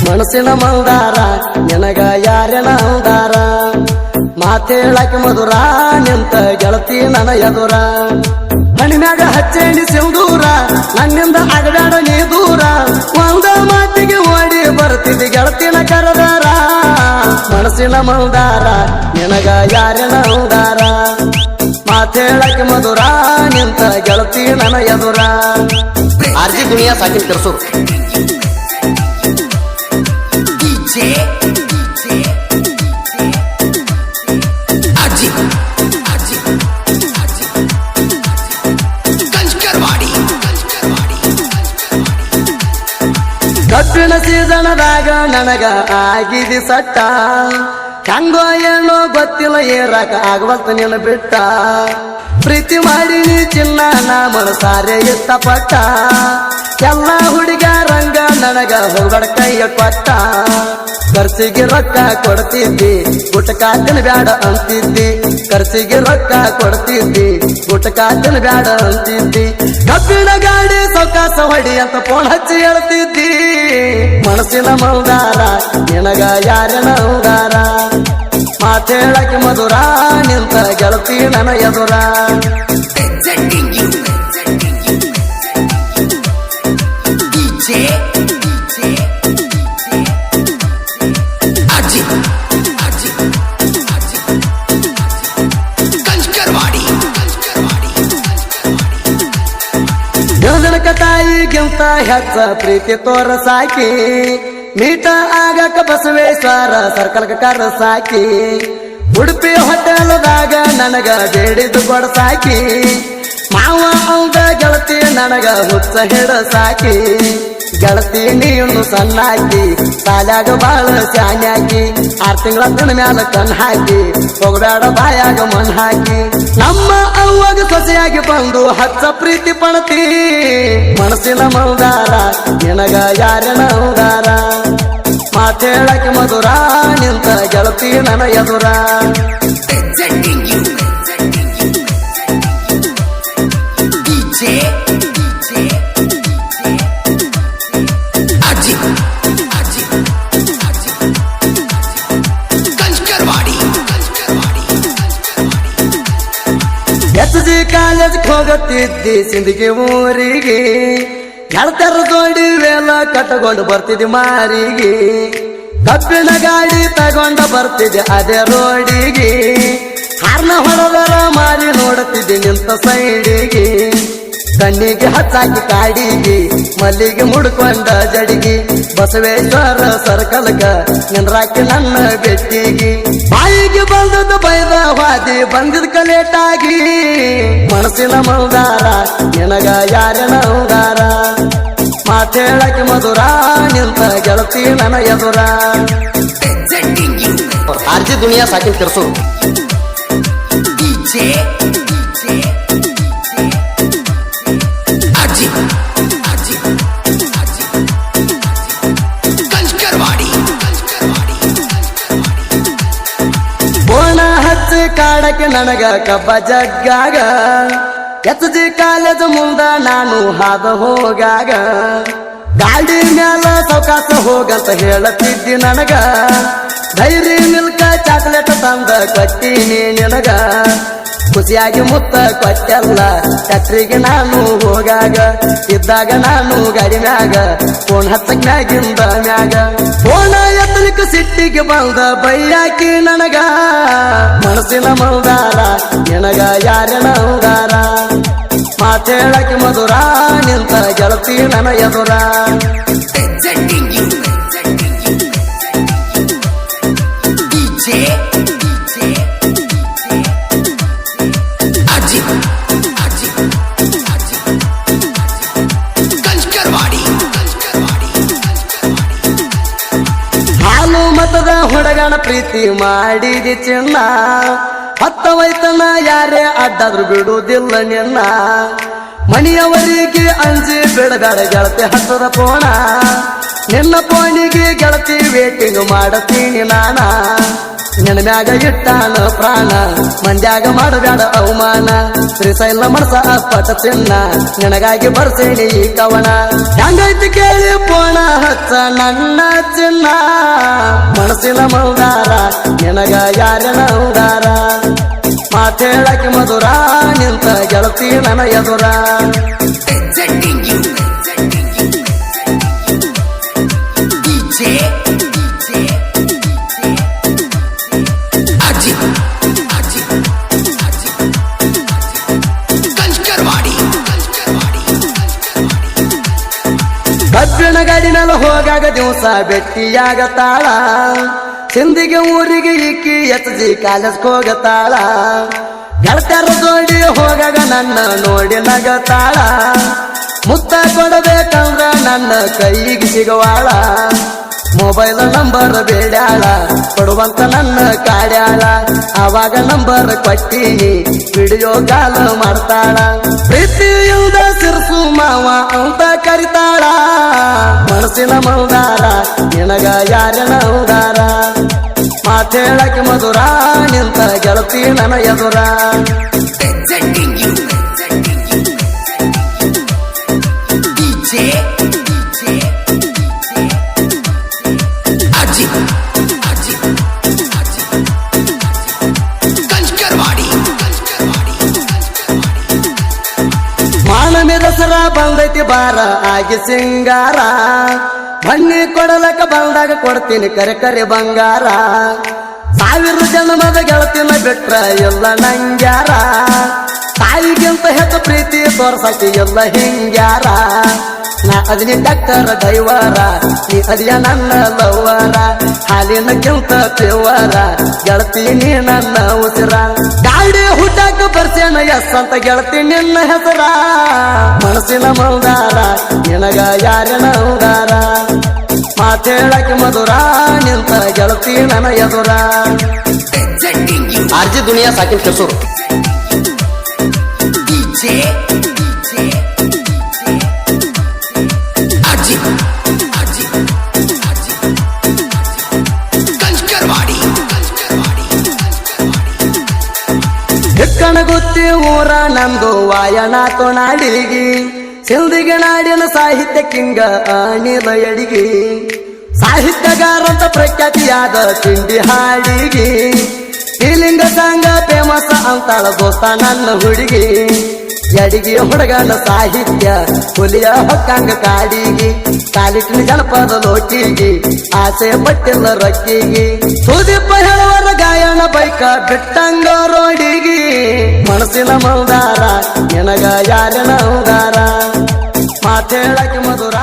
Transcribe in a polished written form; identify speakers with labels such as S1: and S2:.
S1: ಮನಸ್ಸಿನ ಮಂದಾರ ನಿನಗ ಯಾರೇನ ಅಂದಾರ ಮಾತೇಳಕ್ಕೆ ಮಧುರ ನಿಂತ ಗೆಳತಿ ನನ್ನ ಎದುರ ಮಣಿಮ್ಯಾಗ ಹಚ್ಚೇಣಿ ಸಿಂಧೂರ ನನ್ನಿಂದ ಅಗಡಾಡ ನೀ ದೂರ ಒಂದ ಮಾತಿಗೆ ಓಡಿ ಬರ್ತಿದ್ದಿ ಗೆಳತಿನ ಕರದಾರ ಮನಸ್ಸಿನ ಮಂದಾರ ನಿನಗ ಯಾರೇನ ಅಂದಾರ ಮಾತೇಳಕ್ಕೆ ಮಧುರ ನಿಂತ ಗೆಳತಿ ನನ್ನ ಎದುರ ಆರ್ಜಿ ದುನಿಯಾ ಸಾಕಿನ ಕರ್ಸು ಕಬ್ಬಿಣ ಸೀಸನದಾಗ ನನಗ ಆಗಿದಿ ಸಟ್ಟ ಹಂಗೋ ಏನೋ ಗೊತ್ತಿಲ್ಲ ಏರಾಕ ಆಗವಲ್ತ ನಿನ್ನ ಬಿಟ್ಟ ಪ್ರೀತಿ ಮಾಡಿ ನೀ ಚಿನ್ನ ನಾ ಮನಸಾರೆ ಇಷ್ಟಪಟ್ಟ ಎಲ್ಲ ಹುಡುಗರಂಗ ನನಗ ಹೊಗಡ ಕೈಯ ಕೊಟ್ಟ ಖರ್ಚಿಗೆ ರೊಕ್ಕ ಕೊಡ್ತಿದ್ದಿ ಗುಟಕಾತಿನ ಬ್ಯಾಡ ಅಂತಿದ್ದಿ ಖರ್ಚಿಗೆ ರೊಕ್ಕ ಕೊಡ್ತಿದ್ದಿ ಗುಟಕಾತಿನ ಬ್ಯಾಡ ಅಂತಿದ್ದಿ ಕಬ್ಬಿಣ ಗಾಡಿ ಸೌಕಾಸ ಹೊಡಿ ಅಂತ ಫೋನ್ ಹಚ್ಚಿ ಹೇಳ್ತಿದ್ದಿ ಮನಸ್ಸಿನ ಮಂದಾರ ನಿನಗ ಯಾರೇನ ಅಂದಾರ ಮಾತೇಳಕ್ಕೆ ಮಧುರ ನಿಂತ ಗೆಳತಿ ನನ್ನ ಎದುರ ಗಂಧನಕ ತಾಯಿಗಿಂತ ಹೆಚ್ಚ ಪ್ರೀತಿ ತೋರಸಾಕಿ ಮೀಟ ಆಗಕ ಬಸವೇಶ್ವರ ಸರ್ಕಲ್ಕ ಕರಸಾಕಿ ಉಡುಪಿ ಹೋಟೆಲ್ದಾಗ ನನಗ ಬೇಡಿದು ಕೊಡಸಾಕಿ ಮಾವ ಅವಂಗ ಗೆಳತಿ ನನಗ ಹುಚ್ಚ ಹಿಡಸಾಕಿ ಗೆಳತಿ ನೀನು ಸಣ್ಣಾಕಿ ಸಾಲ್ಯಾಗ ಬಾಳ ಶಾನ್ಯಾಕಿ 6 ತಿಂಗಳ ತನ ಮ್ಯಾಲ ಕಣ್ ಹಾಕಿ ಹೋಗಬೇಡ ಬಾಯಾಗ ಮಣ್ ಹಾಕಿ ನಮ್ಮ ಅವ್ವಾಗ ಸೊಸೆಯಾಗಿ ಬಂದು ಹಚ್ಚ ಪ್ರೀತಿ ಪಣತಿ ಮನಸ್ಸಿನ ಮಂದಾರ ನಿನಗ ಯಾರೇನ ಅಂದಾರ ಮಾತೇಳಕ್ಕೆ ಮಧುರ ನಿಂತ ಗೆಳತಿ ನನ್ನ ಎದುರ SG ಕಾಲೇಜ್ ಹೋಗತ್ತಿದ್ದಿ ಸಿಂದಗಿ ಊರಿಗೆ ಗೆಳತರ ಜೋಡಿ ವೇಲ ಕಟ್ಟಕೊಂಡು ಬರ್ತಿದ್ದಿ ಮಾರಿಗೆ ಕಬ್ಬಿಣ ಗಾಡಿ ತಗೊಂಡ ಬರ್ತಿದ್ದೆ ಅದೇ ರೋಡಿಗೆ ಹಾರ್ನ ಹೊಡೆದರ ಮಾರಿ ನೋಡುತ್ತಿದ್ದೆ ನಿಂತ ಸೈಡಿಗೆ ಕಣ್ಣಿಗೆ ಹಚ್ಚಾಕಿ ಕಾಡಿಗೆ ಮಲ್ಲಿಗೆ ಮುಡ್ಕೊಂಡ ಜಡಿಗೆ ಬಸವೇಶ್ವರ ಸರ್ಕಲ್ಗ ನಿಂದ್ರಾಕಿ ನನ್ನ ಬೆಟ್ಟಿಗೆ ಬಾಯಿಗೆ ಬಂದದ್ದು ಬೈದ ವಾದಿ ಬಂದಿದ್ ಕಲೇಟಾಗಿ ಮನಸ್ಸಿನ ಮಂದಾರ ನಿನಗ ಯಾರೇನ ಅಂದಾರ ಮಾತೇಳಕ್ಕೆ ಮಧುರ ನಿಂತ ಗೆಳತಿ ನನ್ನ ಎದುರ ಆರ್ಜಿ ದುನಿಯಾ ಸಾಕಿನ ತಿರ್ಸು ಬೋಣ ಹಚ್ಚಿ ಕಾಡಕ್ಕೆ ನನಗ ಕಬ್ಬ ಜಗ್ಗಾಗ SG ಕಾಲೇಜ್ ಮುಂದ ನಾನು ಹಾದ ಹೋಗಾಗ ಗಾಡಿ ಮ್ಯಾಲ ಸೌಕಾಸ ಹೋಗಂತ ಹೇಳತ್ತಿದ್ದಿ ನನಗ ಡೈರಿ ಮಿಲ್ಕ ಚಾಕ್ಲೇಟ್ ತಂದ ಕೊಟ್ಟಿನಿ ನಿನಗ ಖುಷಿಯಾಗಿ ಮುತ್ತ ಕೊಟ್ಟೆಲ್ಲ ಫ್ಯಾಕ್ಟ್ರಿಗೆ ನಾನು ಹೋಗಾಗ ಇದ್ದಾಗ ನಾನು ಗಾಡಿ ಮ್ಯಾಗ ಫೋನ್ ಹಚ್ಚಕ್ ಮ್ಯಾಗಿಂದ ಮ್ಯಾಗ ಫೋನ ಎತ್ತಲಿಕ್ಕೆ ಸಿಟ್ಟಿಗೆ ಬಂದ ಬೈಯಾಕಿ ನನಗ ಮನಸ್ಸಿನ ಮಂದಾರ ನಿನಗ ಯಾರೇನ ಅಂದಾರ ಮಾತೇಳಕ್ಕೆ ಮಧುರ ನಿಂತ ಗೆಳತಿ ನನ್ನ ಎದುರ ಹಾಲು ಮತದ ಹುಡುಗನ ಪ್ರೀತಿ ಮಾಡಿದಿ ಚಿನ್ನ ಹತ್ತವೈತನ ಯಾರೇ ಅಡ್ಡಾದ್ರು ಬಿಡುವುದಿಲ್ಲ ನಿನ್ನ ಮನೆಯವರಿಗೆ ಅಂಜಿ ಬಿಡಬೇಡ ಗೆಳತಿ ಹತ್ತದ ಪೋಣ ನಿನ್ನ ಫೋನಿಗೆ ಗೆಳತಿ ವೇಟಿಂಗ್ ಮಾಡತೀನಿ ನಾನ ನಿನ್ನ ಮ್ಯಾಗ ಇಟ್ಟಾನ ಪ್ರಾಣ ಮಂದ್ಯಾಗ ಮಾಡಬ್ಯಾಡ ಅವಮಾನ ಶ್ರೀಶೈಲ ಮನಸ ಅಪ್ಪಟ ಚಿನ್ನ ನಿನಗಾಗಿ ಬರ್ಸೇನಿ ಈ ಕವನ ಹೆಂಗೈತಿ ಕೇಳಿ ಪೋಣ ಹಚ್ಚ ನನ್ನ ಚಿನ್ನ ಮನಸ್ಸಿನ ಮೌದಾರ ನಿನಗ ಯಾರನ ಉದಾರ ಮಾತೇಳಕ್ಕೆ ಮಧುರ ನಿಂತ ಗೆಳತಿ ನನ್ನ ಎದುರ ಕಬ್ಬಿಣ ಗಾಡಿನಲ್ಲಿ ಹೋಗಾಗ ದಿವಸ ಭೆಟ್ಟಿಯಾಗತಾಳ ಸಿಂದಿಗೆ ಊರಿಗೆ ಇಕ್ಕಿ ಎಚ್ಚಿ ಕಾಲೇಜ್ ಹೋಗತಾಳ ಗೆಳತ್ಯಾರ ಜೋಡಿ ಹೋಗಾಗ ನನ್ನ ನೋಡಿ ನಗತಾಳ ಮುತ್ತ ಕೊಡಬೇಕಂದ್ರ ನನ್ನ ಕೈಗೆ ಸಿಗುವಾಳ ಮೊಬೈಲ್ ನಂಬರ್ ಬೇಡ್ಯಾಳ ಕೊಡುವಂತ ನನ್ನ ಕಾಡ್ಯಾಳ ಆವಾಗ ನಂಬರ್ ಕೊಟ್ಟೀನಿ ವಿಡಿಯೋ ಕಾಲ್ ಮಾಡ್ತಾಳ ಪ್ರೀತಿಯಿಂದ ಸಿರ್ಸು ಮಾವ ಅಂತ ಕರಿತಾಳ ಮನಸ್ಸಿನ ಮೌದಾರ ನಿನಗ ಯಾರನ ಉದಾರ ಮಾತೇಳಕ್ಕೆ ಮಧುರ ನಿಂತ ಗೆಳತಿ ನನ್ನ ಎದುರ ಮಾನಮಿ ದಸರಾ ಬಂದೈತಿ ಬಾರ ಆಗಿ ಸಿಂಗಾರ ಬನ್ನಿ ಕೊಡಲಕ್ಕ ಬಂದಾಗ ಕೊಡ್ತೀನಿ ಕರೆ ಕರೆ ಬಂಗಾರ 1000 ಜನ್ಮದ ಗೆಳತಿನ ಬಿಟ್ರ ಎಲ್ಲ ನಂಗ್ಯಾರ ತಾಯಿಗಿಂತ ಹೆಚ್ಚು ಪ್ರೀತಿ ತೋರ್ಸಕ್ಕೆ ಎಲ್ಲ ಹಿಂಗ್ಯಾರ ನಾ ಅದಿನಿ ಡಾಕ್ಟರ್ ದೈವರ ನೀ ಅದಿಯ ನನ್ನ ಲವ್ವರ ಹಾಲಿನಕ್ಕಿಂತ ಪೇವರ ಗೆಳತಿ ನೀ ನನ್ನ ಉಸಿರ ಗಾಡಿ ಹುಟ್ಟಾಕ ಬರ್ಸೇನ ಎಸ್ ಅಂತ ಗೆಳತಿ ನಿನ್ನ ಹೆಸರ ಮನಸ್ಸಿನ ಮೌದಾರ ನಿನಗ ಯಾರನ ಉದಾರ ಮಾತೇಳಕ್ಕೆ ಮಧುರ ನಿಂತ ಗೆಳತಿ ನನ್ನ ಎದುರ ಆರ್ಜಿ ದುನಿಯಾ ಸಾಕಿನ ಕೆಸೂರು ಕಣಗುತ್ತಿ ಊರ ನಮ್ದು ವಾಯನಾಥೋ ನಾಡಿಗಿ ಸಿಂದಿಗೆ ನಾಡಿನ ಸಾಹಿತ್ಯ ಕಿಂಗ ಅನಿಲ ಎಡಿಗಿ ಸಾಹಿತ್ಯಗಾರಂತ ಪ್ರಖ್ಯಾತಿಯಾದ ತಿಂಡಿ ಹಾಡಿಗಿ ಶ್ರೀಲಿಂಗ ಸಂಘ ಫೇಮಸ್ ಅಂತಾಳ ದೋಸ್ತ ನನ್ನ ಹುಡುಗಿ ಎಡಿಗಿ ಹುಡುಗನ ಸಾಹಿತ್ಯ ಹುಲಿಯ ಹೊಕ್ಕಂಗ ಕಾಡಿಗಿ ಕಾಲಿಟ್ಟಿನ ಜನಪದ ಲೋಟಿಗಿ ಆಸೆ ಪಟ್ಟಿಲ್ಲ ರೊಕ್ಕಿಗಿ ಸುದೀಪ ಹೇಳುವರ ಗಾಯನ ಬೈಕ ಬಿಟ್ಟಂಗ ರೋಡಿಗಿ ಮನಸ್ಸಿನ ಮೌದಾರ ನಿನಗ ಯಾರನ ಉದಾರ ಮಾತೇಳಕ್ಕೆ ಮಧುರ